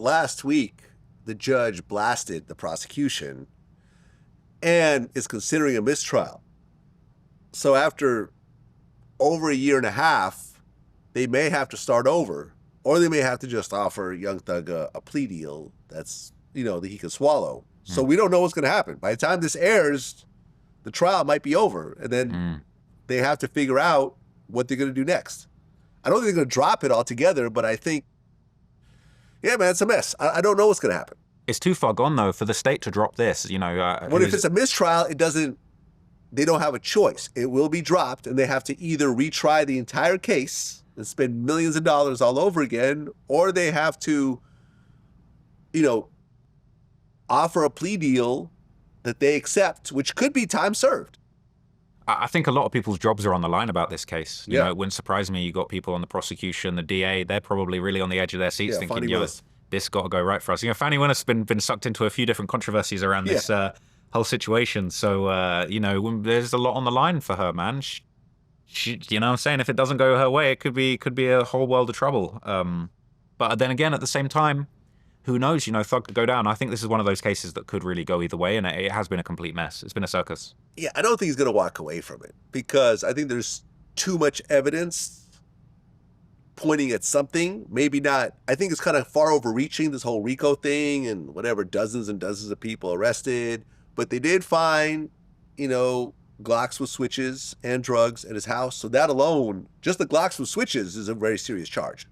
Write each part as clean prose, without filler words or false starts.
last week, the judge blasted the prosecution and is considering a mistrial. So after over a year and a half, they may have to start over, or they may have to just offer Young Thug a plea deal that's, that he can swallow. So we don't know what's going to happen. By the time this airs, the trial might be over, and then they have to figure out what they're going to do next. I don't think they're going to drop it altogether, but I think, yeah, man, it's a mess. I don't know what's going to happen. It's too far gone, though, for the state to drop this. What if it's a mistrial? They don't have a choice. It will be dropped, and they have to either retry the entire case and spend millions of dollars all over again, or they have to, offer a plea deal that they accept, which could be time served. I think a lot of people's jobs are on the line about this case. You know, it wouldn't surprise me. You got people on the prosecution, the DA, they're probably really on the edge of their seats thinking, this got to go right for us. Fannie Willis has been sucked into a few different controversies around this whole situation. So, there's a lot on the line for her, man. She, you know what I'm saying? If it doesn't go her way, it could be a whole world of trouble. But then again, at the same time, who knows? Thug could go down. I think this is one of those cases that could really go either way, and it has been a complete mess. It's been a circus. Yeah, I don't think he's going to walk away from it because I think there's too much evidence pointing at something. Maybe not. I think it's kind of far overreaching, this whole RICO thing and whatever, dozens and dozens of people arrested. But they did find, Glocks with switches and drugs at his house. So that alone, just the Glocks with switches is a very serious charge.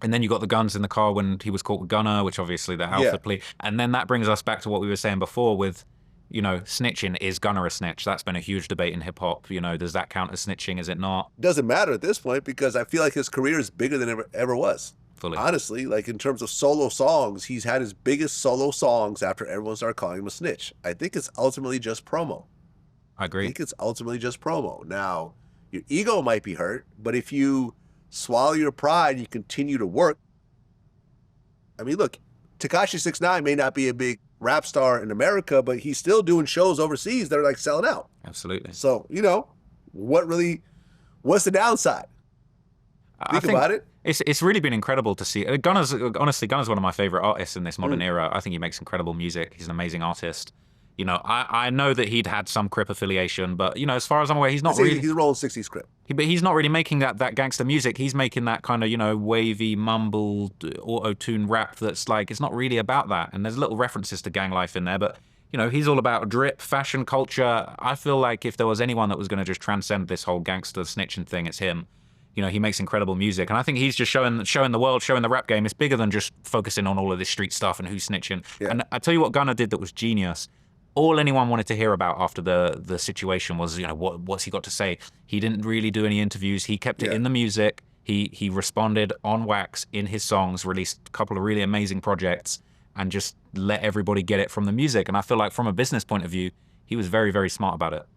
And then you got the guns in the car when he was caught with Gunna, which obviously the Alpha plea. And then that brings us back to what we were saying before with, snitching. Is Gunna a snitch? That's been a huge debate in hip hop. Does that count as snitching? Is it not? Doesn't matter at this point because I feel like his career is bigger than it ever was. Fully. Honestly, like in terms of solo songs, he's had his biggest solo songs after everyone started calling him a snitch. I think it's ultimately just promo. I agree. I think it's ultimately just promo. Now, your ego might be hurt, but if you swallow your pride, you continue to work. I mean, look, Tekashi 6ix9ine may not be a big rap star in America, but he's still doing shows overseas that are like selling out. Absolutely. So, what's the downside? Think about it. It's really been incredible to see. Gunna's one of my favorite artists in this modern era. I think he makes incredible music. He's an amazing artist. I know that he'd had some Crip affiliation, but as far as I'm aware, he's not really. He's rolling 60s Crip. But he's not really making that gangster music. He's making that kind of wavy, mumbled, auto-tune rap that's like it's not really about that. And there's little references to gang life in there, but he's all about drip, fashion, culture. I feel like if there was anyone that was going to just transcend this whole gangster snitching thing, it's him. He makes incredible music, and I think he's just showing the world, showing the rap game. It's bigger than just focusing on all of this street stuff and who's snitching. Yeah. And I tell you what Gunna did that was genius. All anyone wanted to hear about after the situation was, what's he got to say? He didn't really do any interviews. He kept it in the music. He responded on wax in his songs, released a couple of really amazing projects, and just let everybody get it from the music. And I feel like from a business point of view, he was very, very smart about it.